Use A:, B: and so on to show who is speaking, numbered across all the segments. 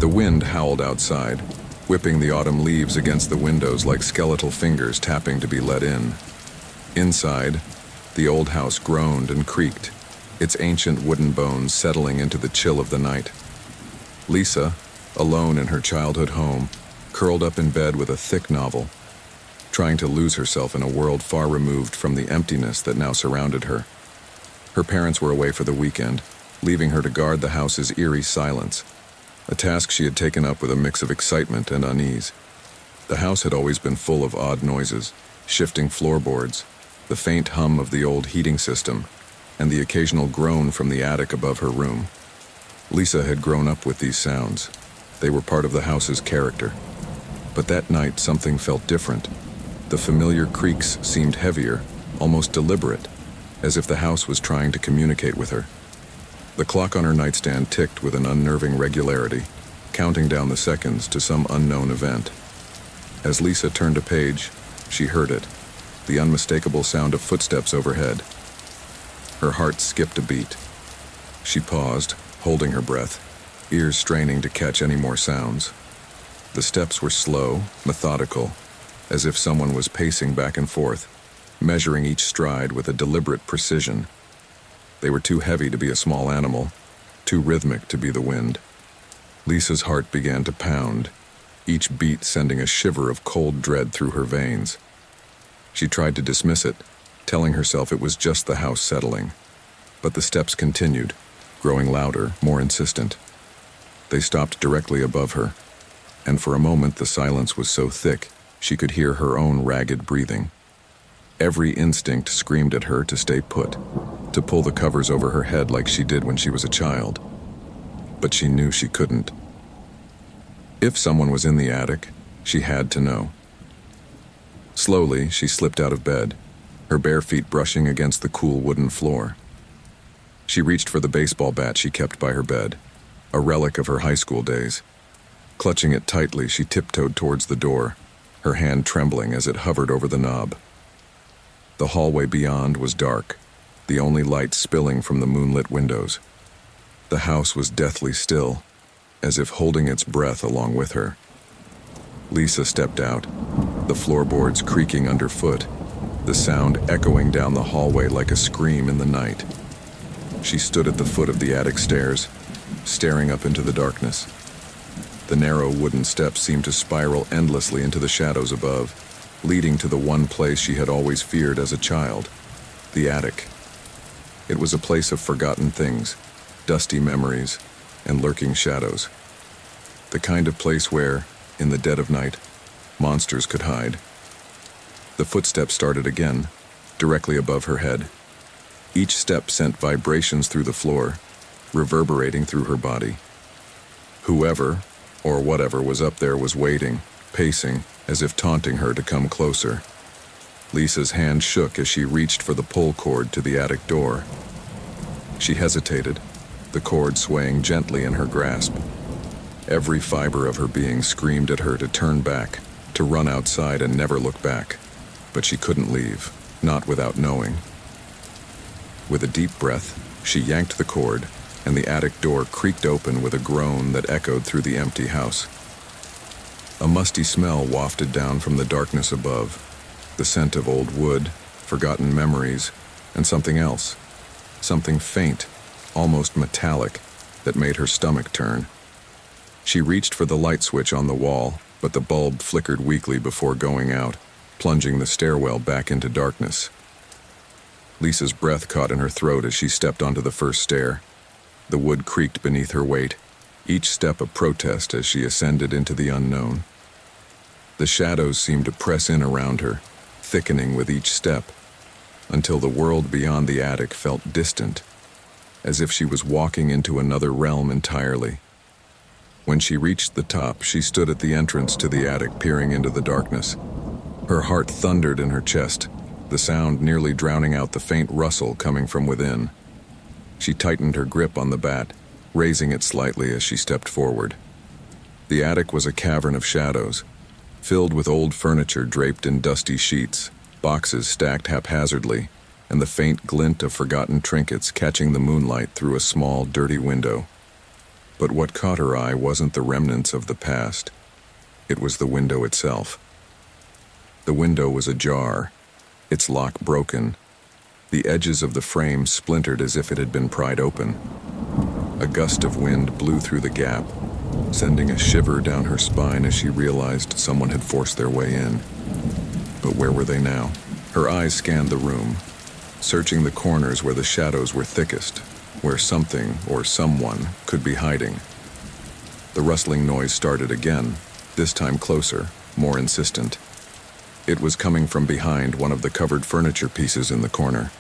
A: The wind howled outside, whipping the autumn leaves against the windows like skeletal fingers tapping to be let in. Inside, the old house groaned and creaked, its ancient wooden bones settling into the chill of the night. Lisa, alone in her childhood home, curled up in bed with a thick novel, trying to lose herself in a world far removed from the emptiness that now surrounded her. Her parents were away for the weekend, leaving her to guard the house's eerie silence, a task she had taken up with a mix of excitement and unease. The house had always been full of odd noises, shifting floorboards, the faint hum of the old heating system, and the occasional groan from the attic above her room. Lisa had grown up with these sounds. They were part of the house's character. But that night, something felt different. The familiar creaks seemed heavier, almost deliberate, as if the house was trying to communicate with her. The clock on her nightstand ticked with an unnerving regularity, counting down the seconds to some unknown event. As Lisa turned a page, she heard it, the unmistakable sound of footsteps overhead. Her heart skipped a beat. She paused, holding her breath, ears straining to catch any more sounds. The steps were slow, methodical, as if someone was pacing back and forth, measuring each stride with a deliberate precision. They were too heavy to be a small animal, too rhythmic to be the wind. Lisa's heart began to pound, each beat sending a shiver of cold dread through her veins. She tried to dismiss it, telling herself it was just the house settling. But the steps continued, growing louder, more insistent. They stopped directly above her, and for a moment the silence was so thick she could hear her own ragged breathing. Every instinct screamed at her to stay put, to pull the covers over her head like she did when she was a child. But she knew she couldn't. If someone was in the attic, she had to know. Slowly, she slipped out of bed, her bare feet brushing against the cool wooden floor. She reached for the baseball bat she kept by her bed, a relic of her high school days. Clutching it tightly, she tiptoed towards the door, her hand trembling as it hovered over the knob. The hallway beyond was dark, the only light spilling from the moonlit windows. The house was deathly still, as if holding its breath along with her. Lisa stepped out, the floorboards creaking underfoot, the sound echoing down the hallway like a scream in the night. She stood at the foot of the attic stairs, staring up into the darkness. The narrow wooden steps seemed to spiral endlessly into the shadows above, leading to the one place she had always feared as a child, the attic. It was a place of forgotten things, dusty memories, and lurking shadows. The kind of place where, in the dead of night, monsters could hide. The footsteps started again, directly above her head. Each step sent vibrations through the floor, reverberating through her body. Whoever, or whatever was up there was waiting, pacing, as if taunting her to come closer. Lisa's hand shook as she reached for the pull cord to the attic door. She hesitated, the cord swaying gently in her grasp. Every fiber of her being screamed at her to turn back, to run outside and never look back. But she couldn't leave, not without knowing. With a deep breath, she yanked the cord, and the attic door creaked open with a groan that echoed through the empty house. A musty smell wafted down from the darkness above, the scent of old wood, forgotten memories, and something else, something faint, almost metallic, that made her stomach turn. She reached for the light switch on the wall, but the bulb flickered weakly before going out, plunging the stairwell back into darkness. Lisa's breath caught in her throat as she stepped onto the first stair. The wood creaked beneath her weight, each step a protest as she ascended into the unknown. The shadows seemed to press in around her, thickening with each step, until the world beyond the attic felt distant, as if she was walking into another realm entirely. When she reached the top, she stood at the entrance to the attic, peering into the darkness. Her heart thundered in her chest, the sound nearly drowning out the faint rustle coming from within. She tightened her grip on the bat, raising it slightly as she stepped forward. The attic was a cavern of shadows, filled with old furniture draped in dusty sheets, boxes stacked haphazardly, and the faint glint of forgotten trinkets catching the moonlight through a small, dirty window. But what caught her eye wasn't the remnants of the past. It was the window itself. The window was ajar, its lock broken, the edges of the frame splintered as if it had been pried open. A gust of wind blew through the gap, sending a shiver down her spine as she realized someone had forced their way in. But where were they now? Her eyes scanned the room, searching the corners where the shadows were thickest, where something or someone could be hiding. The rustling noise started again, this time closer, more insistent. It was coming from behind one of the covered furniture pieces in the corner.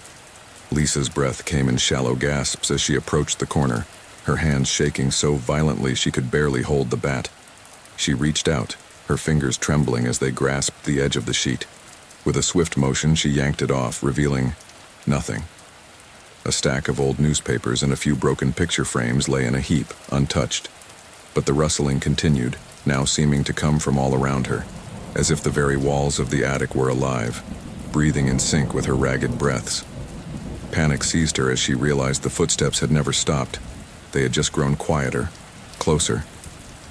A: Lisa's breath came in shallow gasps as she approached the corner, her hands shaking so violently she could barely hold the bat. She reached out, her fingers trembling as they grasped the edge of the sheet. With a swift motion, she yanked it off, revealing nothing. A stack of old newspapers and a few broken picture frames lay in a heap, untouched. But the rustling continued, now seeming to come from all around her, as if the very walls of the attic were alive, breathing in sync with her ragged breaths. Panic seized her as she realized the footsteps had never stopped. They had just grown quieter, closer.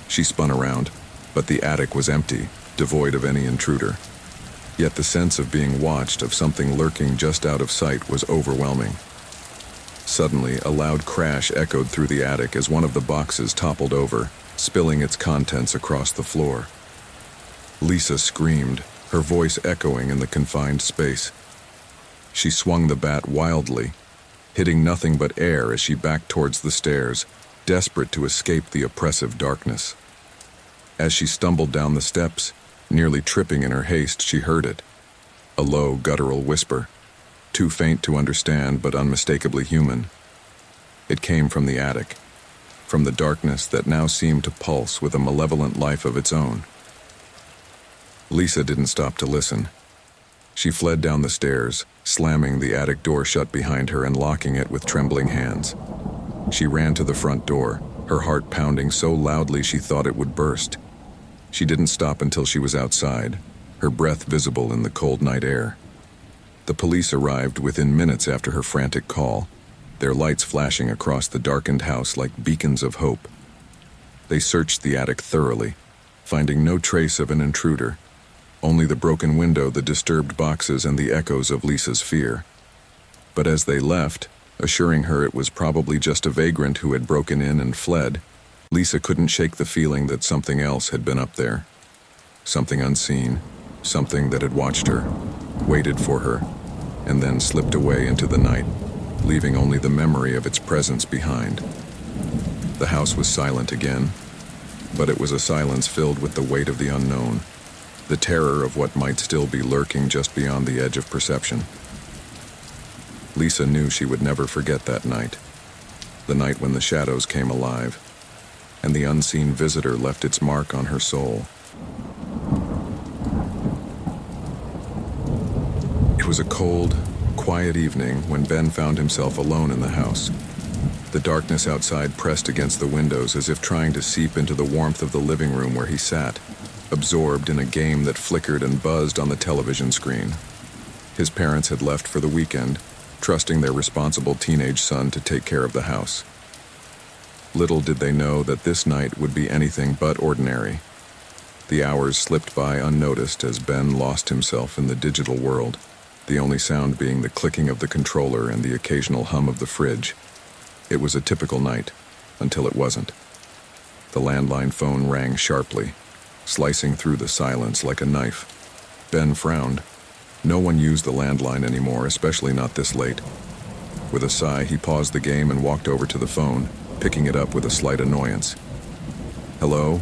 A: She spun around, but the attic was empty, devoid of any intruder. Yet the sense of being watched, of something lurking just out of sight, was overwhelming. Suddenly, a loud crash echoed through the attic as one of the boxes toppled over, spilling its contents across the floor. Lisa screamed, her voice echoing in the confined space. She swung the bat wildly, hitting nothing but air as she backed towards the stairs, desperate to escape the oppressive darkness. As she stumbled down the steps, nearly tripping in her haste, she heard it. A low, guttural whisper, too faint to understand but unmistakably human. It came from the attic, from the darkness that now seemed to pulse with a malevolent life of its own. Lisa didn't stop to listen. She fled down the stairs, slamming the attic door shut behind her and locking it with trembling hands. She ran to the front door, her heart pounding so loudly she thought it would burst. She didn't stop until she was outside, her breath visible in the cold night air. The police arrived within minutes after her frantic call, their lights flashing across the darkened house like beacons of hope. They searched the attic thoroughly, finding no trace of an intruder, only the broken window, the disturbed boxes, and the echoes of Lisa's fear. But as they left, assuring her it was probably just a vagrant who had broken in and fled, Lisa couldn't shake the feeling that something else had been up there. Something unseen, something that had watched her, waited for her, and then slipped away into the night, leaving only the memory of its presence behind. The house was silent again, but it was a silence filled with the weight of the unknown, the terror of what might still be lurking just beyond the edge of perception. Lisa knew she would never forget that night, the night when the shadows came alive, and the unseen visitor left its mark on her soul. It was a cold, quiet evening when Ben found himself alone in the house. The darkness outside pressed against the windows as if trying to seep into the warmth of the living room where he sat, absorbed in a game that flickered and buzzed on the television screen. His parents had left for the weekend, trusting their responsible teenage son to take care of the house. Little did they know that this night would be anything but ordinary. The hours slipped by unnoticed as Ben lost himself in the digital world, the only sound being the clicking of the controller and the occasional hum of the fridge. It was a typical night, until it wasn't. The landline phone rang sharply, slicing through the silence like a knife. Ben frowned. No one used the landline anymore, especially not this late. With a sigh, he paused the game and walked over to the phone, picking it up with a slight annoyance. "Hello?"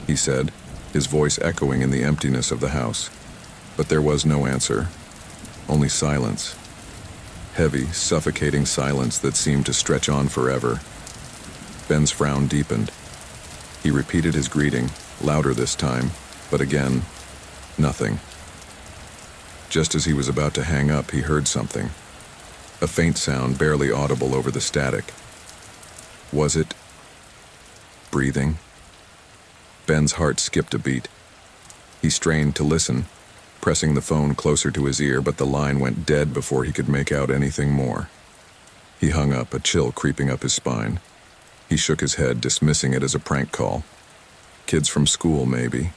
A: he said, his voice echoing in the emptiness of the house. But there was no answer, only silence. Heavy, suffocating silence that seemed to stretch on forever. Ben's frown deepened. He repeated his greeting, louder this time, but again, nothing. Just as he was about to hang up, he heard something. A faint sound barely audible over the static. Was it breathing? Ben's heart skipped a beat. He strained to listen, pressing the phone closer to his ear, but the line went dead before he could make out anything more. He hung up, a chill creeping up his spine. He shook his head, dismissing it as a prank call. Kids from school, maybe.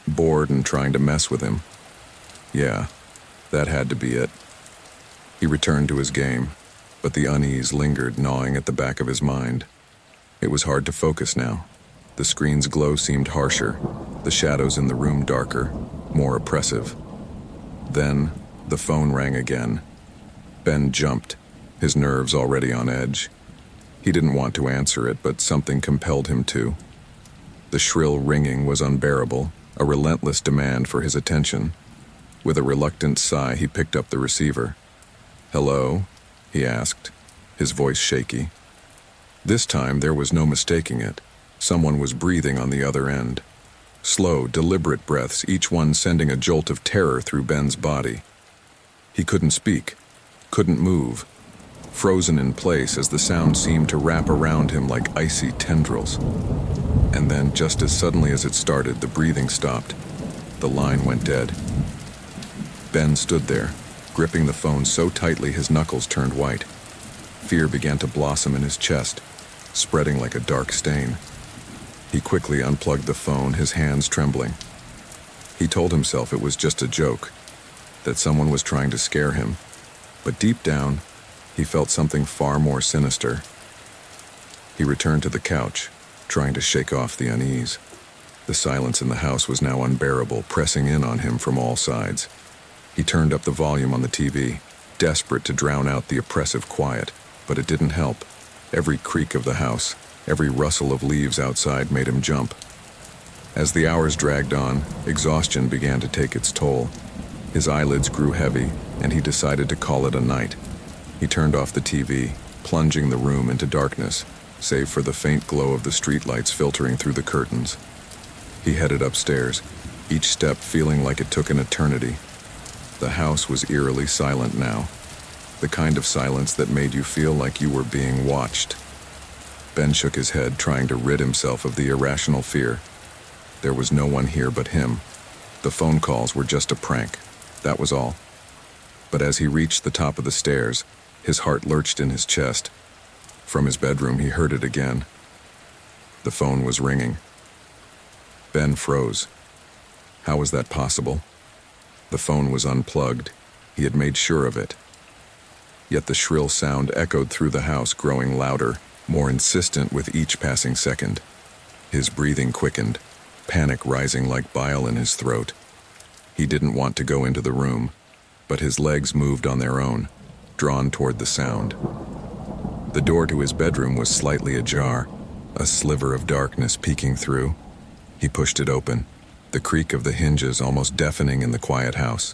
A: Bored and trying to mess with him. Yeah, that had to be it. He returned to his game, but the unease lingered, gnawing at the back of his mind. It was hard to focus now. The screen's glow seemed harsher, the shadows in the room darker, more oppressive. Then, the phone rang again. Ben jumped, his nerves already on edge. He didn't want to answer it, but something compelled him to. The shrill ringing was unbearable, a relentless demand for his attention. With a reluctant sigh, he picked up the receiver. "Hello?" he asked, his voice shaky. This time, there was no mistaking it. Someone was breathing on the other end. Slow, deliberate breaths, each one sending a jolt of terror through Ben's body. He couldn't speak, couldn't move, frozen in place as the sound seemed to wrap around him like icy tendrils. And then, just as suddenly as it started, the breathing stopped. The line went dead. Ben stood there, gripping the phone so tightly his knuckles turned white. Fear began to blossom in his chest, spreading like a dark stain. He quickly unplugged the phone, his hands trembling. He told himself it was just a joke, that someone was trying to scare him. But deep down, he felt something far more sinister. He returned to the couch, trying to shake off the unease. The silence in the house was now unbearable, pressing in on him from all sides. He turned up the volume on the TV, desperate to drown out the oppressive quiet, but it didn't help. Every creak of the house, every rustle of leaves outside made him jump. As the hours dragged on, exhaustion began to take its toll. His eyelids grew heavy, and he decided to call it a night. He turned off the TV, plunging the room into darkness, save for the faint glow of the streetlights filtering through the curtains. He headed upstairs, each step feeling like it took an eternity. The house was eerily silent now, the kind of silence that made you feel like you were being watched. Ben shook his head, trying to rid himself of the irrational fear. There was no one here but him. The phone calls were just a prank, that was all. But as he reached the top of the stairs, his heart lurched in his chest. From his bedroom, he heard it again. The phone was ringing. Ben froze. How was that possible? The phone was unplugged. He had made sure of it. Yet the shrill sound echoed through the house, growing louder, more insistent with each passing second. His breathing quickened, panic rising like bile in his throat. He didn't want to go into the room, but his legs moved on their own, drawn toward the sound. The door to his bedroom was slightly ajar, a sliver of darkness peeking through. He pushed it open, the creak of the hinges almost deafening in the quiet house.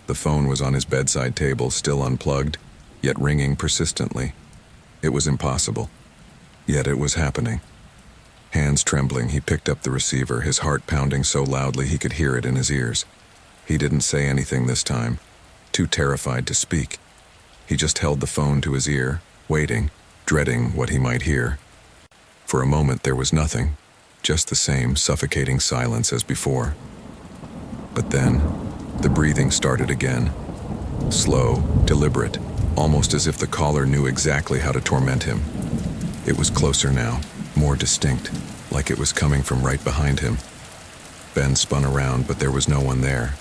A: The phone was on his bedside table, still unplugged, yet ringing persistently. It was impossible. Yet it was happening. Hands trembling, he picked up the receiver, his heart pounding so loudly he could hear it in his ears. He didn't say anything this time, too terrified to speak. He just held the phone to his ear, waiting, dreading what he might hear. For a moment there was nothing, just the same suffocating silence as before. But then, the breathing started again. Slow, deliberate, almost as if the caller knew exactly how to torment him. It was closer now, more distinct, like it was coming from right behind him. Ben spun around, but there was no one there.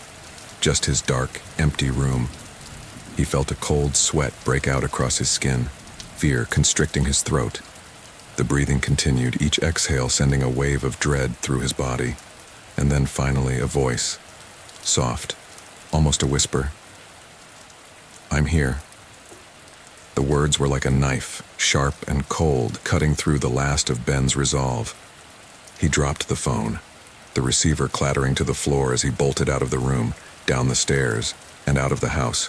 A: Just his dark, empty room. He felt a cold sweat break out across his skin, fear constricting his throat. The breathing continued, each exhale sending a wave of dread through his body. And then finally a voice, soft, almost a whisper. "I'm here." The words were like a knife, sharp and cold, cutting through the last of Ben's resolve. He dropped the phone, the receiver clattering to the floor as he bolted out of the room, down the stairs, and out of the house,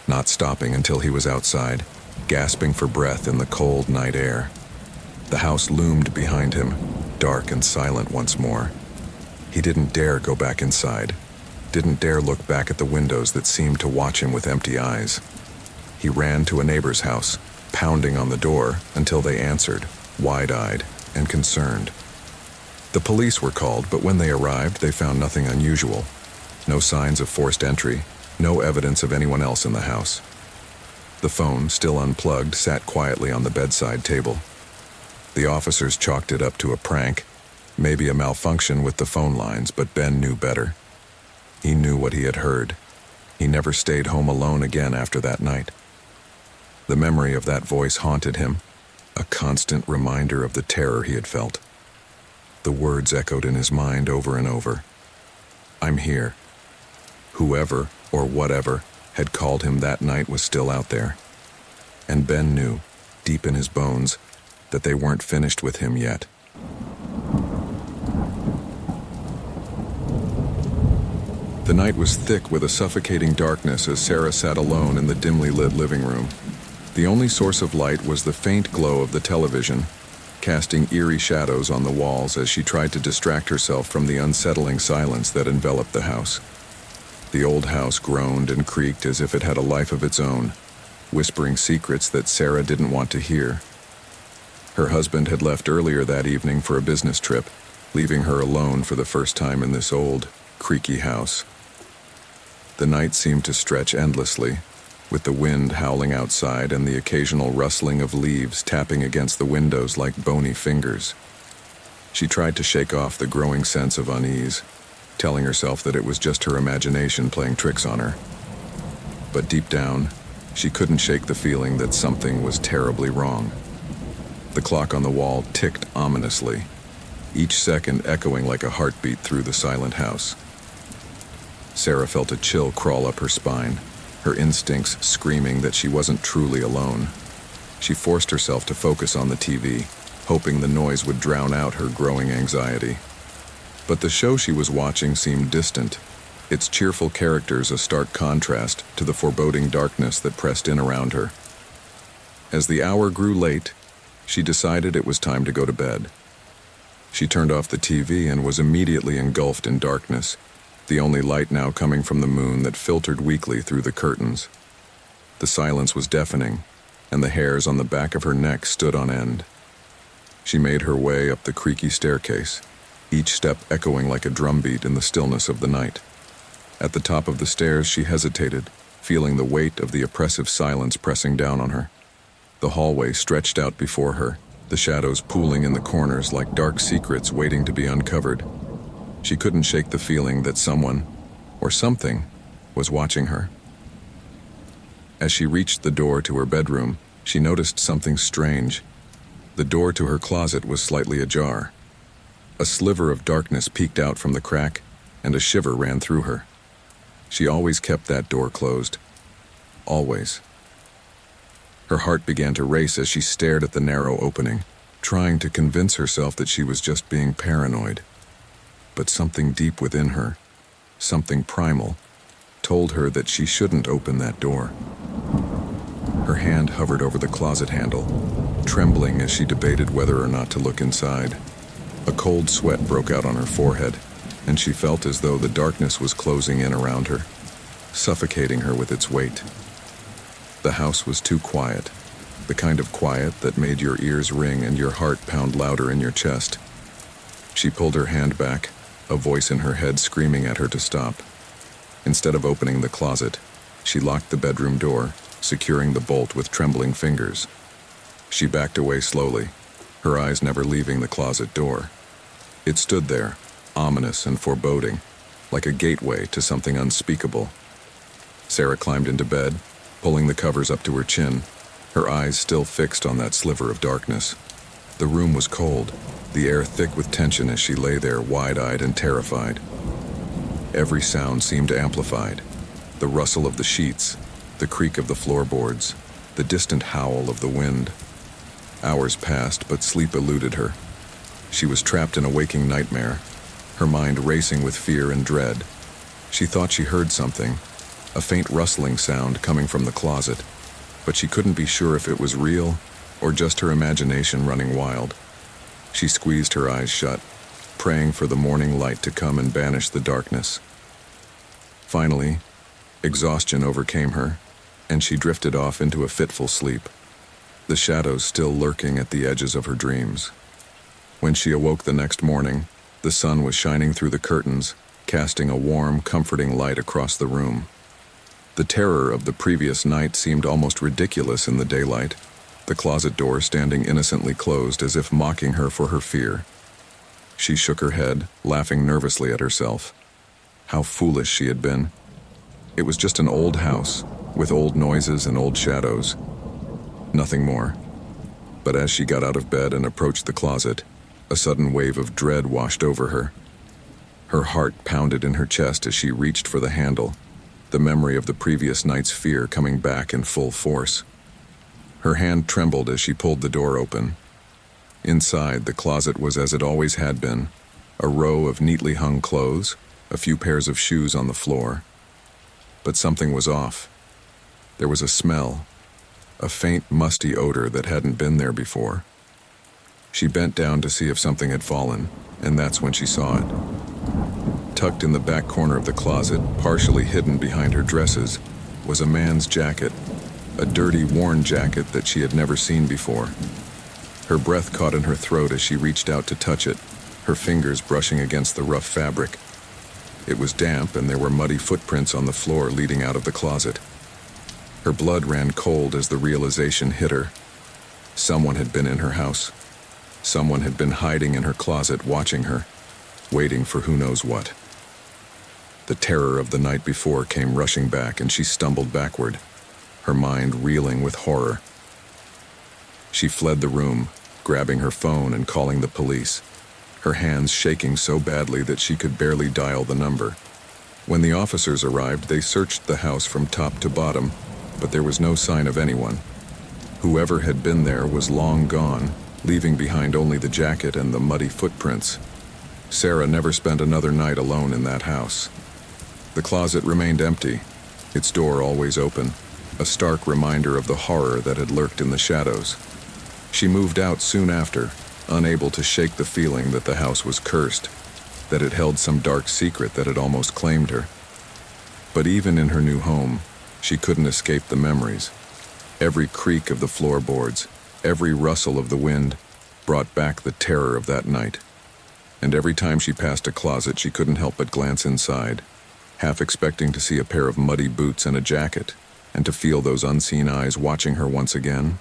A: not stopping until he was outside, gasping for breath in the cold night air. The house loomed behind him, dark and silent once more. He didn't dare go back inside, didn't dare look back at the windows that seemed to watch him with empty eyes. He ran to a neighbor's house, pounding on the door until they answered, wide-eyed and concerned. The police were called, but when they arrived, they found nothing unusual. No signs of forced entry, no evidence of anyone else in the house. The phone, still unplugged, sat quietly on the bedside table. The officers chalked it up to a prank, maybe a malfunction with the phone lines, but Ben knew better. He knew what he had heard. He never stayed home alone again after that night. The memory of that voice haunted him, a constant reminder of the terror he had felt. The words echoed in his mind over and over. "I'm here." Whoever or whatever had called him that night was still out there. And Ben knew, deep in his bones, that they weren't finished with him yet. The night was thick with a suffocating darkness as Sarah sat alone in the dimly lit living room. The only source of light was the faint glow of the television, casting eerie shadows on the walls as she tried to distract herself from the unsettling silence that enveloped the house. The old house groaned and creaked as if it had a life of its own, whispering secrets that Sarah didn't want to hear. Her husband had left earlier that evening for a business trip, leaving her alone for the first time in this old, creaky house. The night seemed to stretch endlessly, with the wind howling outside and the occasional rustling of leaves tapping against the windows like bony fingers. She tried to shake off the growing sense of unease, telling herself that it was just her imagination playing tricks on her. But deep down, she couldn't shake the feeling that something was terribly wrong. The clock on the wall ticked ominously, each second echoing like a heartbeat through the silent house. Sarah felt a chill crawl up her spine, her instincts screaming that she wasn't truly alone. She forced herself to focus on the TV, hoping the noise would drown out her growing anxiety. But the show she was watching seemed distant, its cheerful characters a stark contrast to the foreboding darkness that pressed in around her. As the hour grew late, she decided it was time to go to bed. She turned off the TV and was immediately engulfed in darkness, the only light now coming from the moon that filtered weakly through the curtains. The silence was deafening, and the hairs on the back of her neck stood on end. She made her way up the creaky staircase, each step echoing like a drumbeat in the stillness of the night. At the top of the stairs, she hesitated, feeling the weight of the oppressive silence pressing down on her. The hallway stretched out before her, the shadows pooling in the corners like dark secrets waiting to be uncovered. She couldn't shake the feeling that someone, or something, was watching her. As she reached the door to her bedroom, she noticed something strange. The door to her closet was slightly ajar. A sliver of darkness peeked out from the crack, and a shiver ran through her. She always kept that door closed. Always. Her heart began to race as she stared at the narrow opening, trying to convince herself that she was just being paranoid. But something deep within her, something primal, told her that she shouldn't open that door. Her hand hovered over the closet handle, trembling as she debated whether or not to look inside. A cold sweat broke out on her forehead, and she felt as though the darkness was closing in around her, suffocating her with its weight. The house was too quiet, the kind of quiet that made your ears ring and your heart pound louder in your chest. She pulled her hand back, a voice in her head screaming at her to stop. Instead of opening the closet, she locked the bedroom door, securing the bolt with trembling fingers. She backed away slowly, her eyes never leaving the closet door. It stood there, ominous and foreboding, like a gateway to something unspeakable. Sarah climbed into bed, pulling the covers up to her chin, her eyes still fixed on that sliver of darkness. The room was cold, the air thick with tension as she lay there wide-eyed and terrified. Every sound seemed amplified. The rustle of the sheets, the creak of the floorboards, the distant howl of the wind. Hours passed, but sleep eluded her. She was trapped in a waking nightmare, her mind racing with fear and dread. She thought she heard something, a faint rustling sound coming from the closet, but she couldn't be sure if it was real or just her imagination running wild. She squeezed her eyes shut, praying for the morning light to come and banish the darkness. Finally, exhaustion overcame her, and she drifted off into a fitful sleep, the shadows still lurking at the edges of her dreams. When she awoke the next morning, the sun was shining through the curtains, casting a warm, comforting light across the room. The terror of the previous night seemed almost ridiculous in the daylight, the closet door standing innocently closed as if mocking her for her fear. She shook her head, laughing nervously at herself. How foolish she had been. It was just an old house, with old noises and old shadows. Nothing more. But as she got out of bed and approached the closet, a sudden wave of dread washed over her. Her heart pounded in her chest as she reached for the handle, the memory of the previous night's fear coming back in full force. Her hand trembled as she pulled the door open. Inside, the closet was as it always had been, a row of neatly hung clothes, a few pairs of shoes on the floor. But something was off. There was a smell, a faint, musty odor that hadn't been there before. She bent down to see if something had fallen, and that's when she saw it. Tucked in the back corner of the closet, partially hidden behind her dresses, was a man's jacket, a dirty, worn jacket that she had never seen before. Her breath caught in her throat as she reached out to touch it, her fingers brushing against the rough fabric. It was damp, and there were muddy footprints on the floor leading out of the closet. Her blood ran cold as the realization hit her. Someone had been in her house. Someone had been hiding in her closet, watching her, waiting for who knows what. The terror of the night before came rushing back, and she stumbled backward, her mind reeling with horror. She fled the room, grabbing her phone and calling the police, her hands shaking so badly that she could barely dial the number. When the officers arrived, they searched the house from top to bottom, but there was no sign of anyone. Whoever had been there was long gone, leaving behind only the jacket and the muddy footprints. Sarah never spent another night alone in that house. The closet remained empty, its door always open, a stark reminder of the horror that had lurked in the shadows. She moved out soon after, unable to shake the feeling that the house was cursed, that it held some dark secret that had almost claimed her. But even in her new home, she couldn't escape the memories. Every creak of the floorboards, every rustle of the wind, brought back the terror of that night. And every time she passed a closet, she couldn't help but glance inside, half expecting to see a pair of muddy boots and a jacket, and to feel those unseen eyes watching her once again.